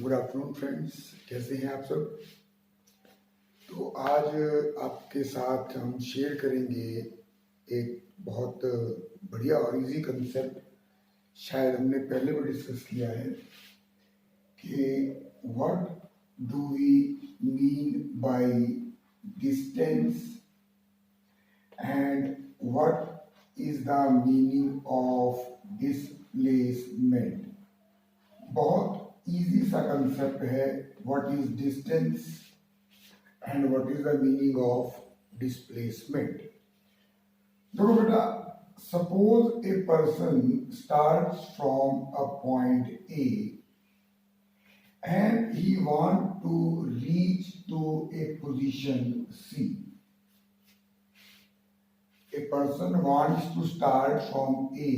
Good afternoon friends, कैसे हैं आप सब। तो आज आपके साथ हम शेयर करेंगे एक बहुत बढ़िया और इजी कंसेप्ट। शायद हमने पहले भी डिस्कस किया है कि what do we mean by distance and what is the meaning of displacement. बहुत इजी सा कंसेप्ट है, what is distance and what is the meaning of displacement. देखो बेटा, suppose a person starts from a point A and he want to reach to a position C. A person wants to start from A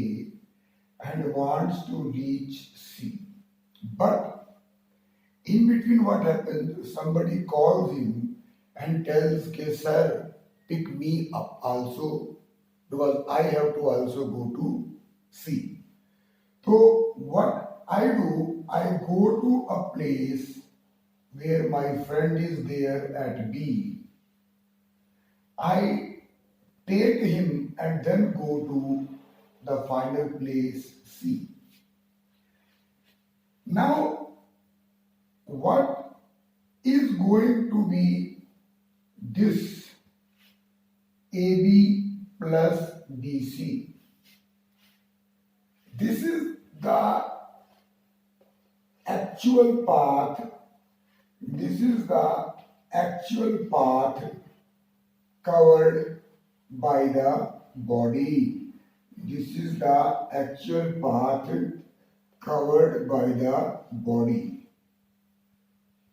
and wants to reach C. But in between what happens, somebody calls him and tells, okay, sir, pick me up also because I have to also go to C. So what I do, I go to a place where my friend is there at B. I take him and then go to the final place C. Now, what is going to be this AB plus BC? This is the actual path. This is the actual path covered by the body. This is the actual path covered by the body,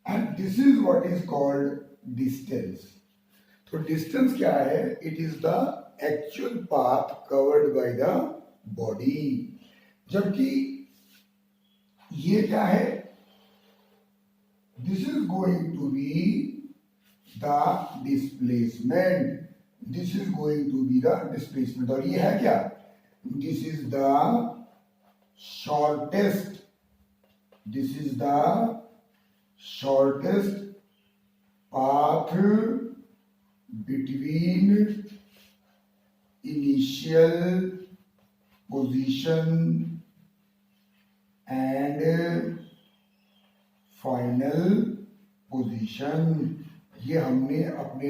and this is what is called distance. तो distance क्या है? It is the actual path covered by the body. जबकि ये क्या है? This is going to be the displacement. This is going to be the displacement. और ये है क्या? This is the shortest. This is the shortest path between initial position and final position. ये हमने अपने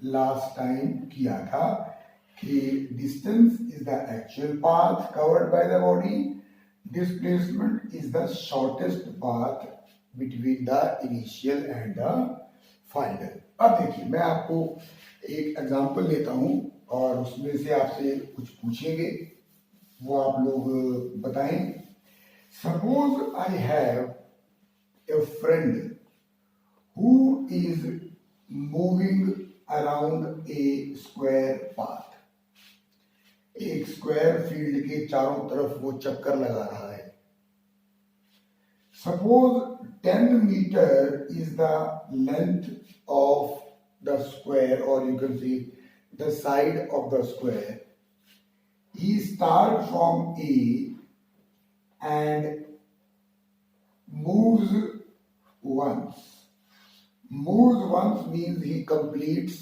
लास्ट टाइम किया था कि distance is the actual path covered by the body, displacement is the shortest path between the initial and the final. अब देखिए, मैं आपको एक एग्जांपल लेता हूं और उसमें से आपसे कुछ पूछेंगे, वो आप लोग बताएं। Suppose I have a friend who is moving around a square path. एक स्क्वायर फील्ड के चारों तरफ वो चक्कर लगा रहा है। Suppose 10 meter is the length of the square, or you can see the side of the square. He starts from A and moves once. Moves once means he completes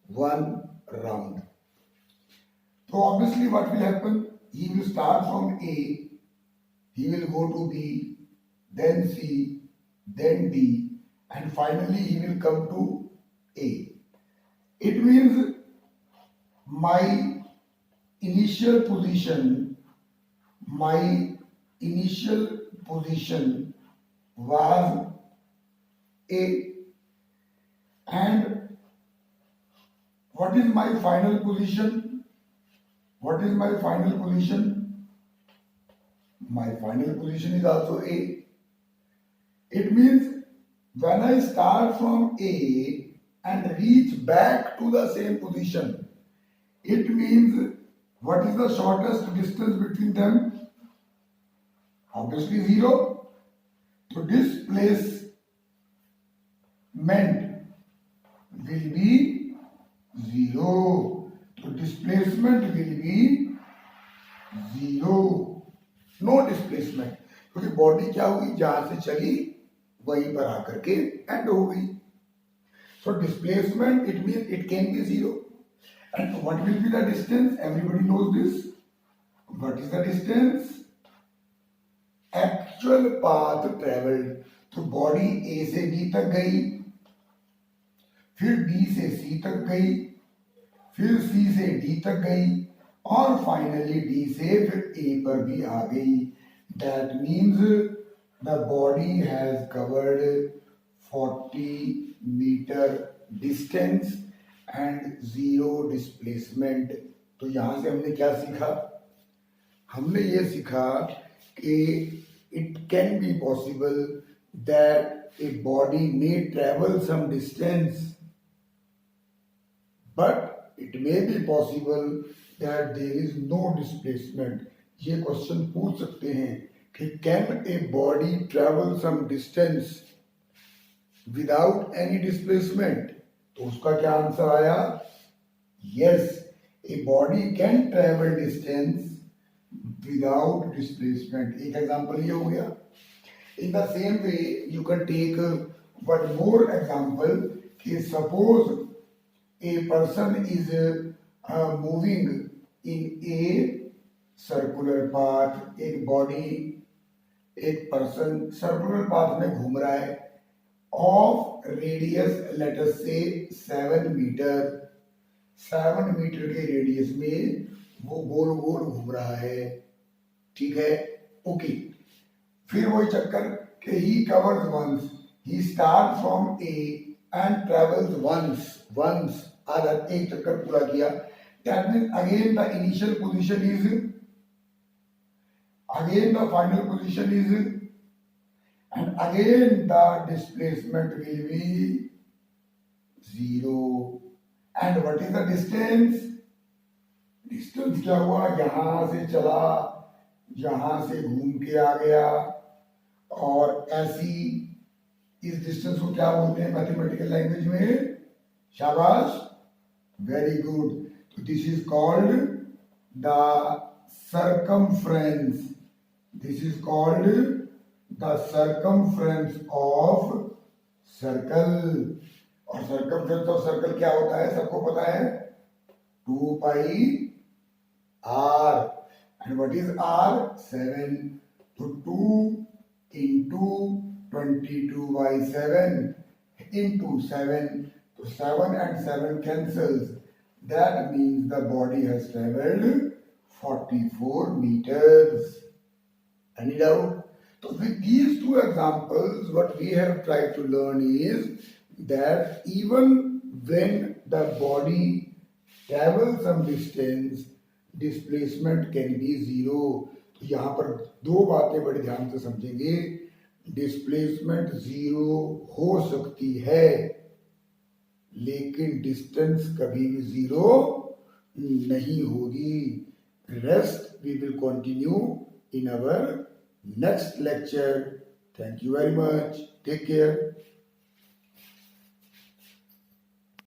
one round. So obviously what will happen? He will start from A, he will go to B, then C, then D, and finally he will come to A. It means my initial position was A. And what is my final position? What is my final position? My final position is also A. It means when I start from A and reach back to the same position, it means what is the shortest distance between them? Obviously 0. So displacement will be 0. So displacement will be 0. No displacement, क्योंकि body क्या हुई, जहां से चली वहीं पर आकर के एंड हो गई. So displacement, it means it can be zero. And what will be the distance? Everybody knows this. What is the distance? Actual path traveled. तो बॉडी ए से बी तक गई, फिर बी से सी तक गई, फिर सी से डी तक गई, और फाइनली डी से फिर ए पर भी आ गई. That means the body has covered 40 metre distance and zero displacement. तो यहां से हमने क्या सीखा? हमने ये सीखा कि it can be possible that a body may travel some distance, but it may be possible that there is no displacement. ये क्वेश्चन पूछ सकते हैं कि can a body travel some distance without any displacement? तो उसका क्या answer आया? Yes, a body can travel distance without displacement. एक एग्जांपल ये हो गया. In the same way, you can take one more example. Suppose a person is moving in a circular path. एक body, एक person circular path में घूम रहा है of radius let us say 7 meter. 7 metre के रेडियस में वो गोल गोल घूम रहा है. ठीक है, ओके. फिर वही चक्कर कि he covers once, he starts from A and travels once आधा एक चक्कर पूरा किया. That means again the initial position is, again the final position is, and again the displacement will be zero. And what is the distance? Distance क्या हुआ? यहां से चला, यहां से घूम के आ गया, और ऐसी इस डिस्टेंस को क्या बोलते हैं मैथमेटिकल लैंग्वेज में? शाबाश, वेरी गुड. तो this is called the circumference. This is called the circumference of circle. और सर्कमफ्रेंस ऑफ सर्कल क्या होता है? सबको पता है, 2 पाई r. And what is r? 7. तो 2 into 22 by 7 into 7. So 7 and 7 cancels. That means the body has traveled 44 meters. Any doubt? So with these two examples, what we have tried to learn is that even when the body travels some distance, displacement can be zero. तो यहाँ पर दो बातें बड़े ध्यान से समझेंगे. Displacement zero हो सकती है, लेकिन डिस्टेंस कभी भी जीरो नहीं होगी. Rest we will continue in our next lecture. Thank you very much. Take care.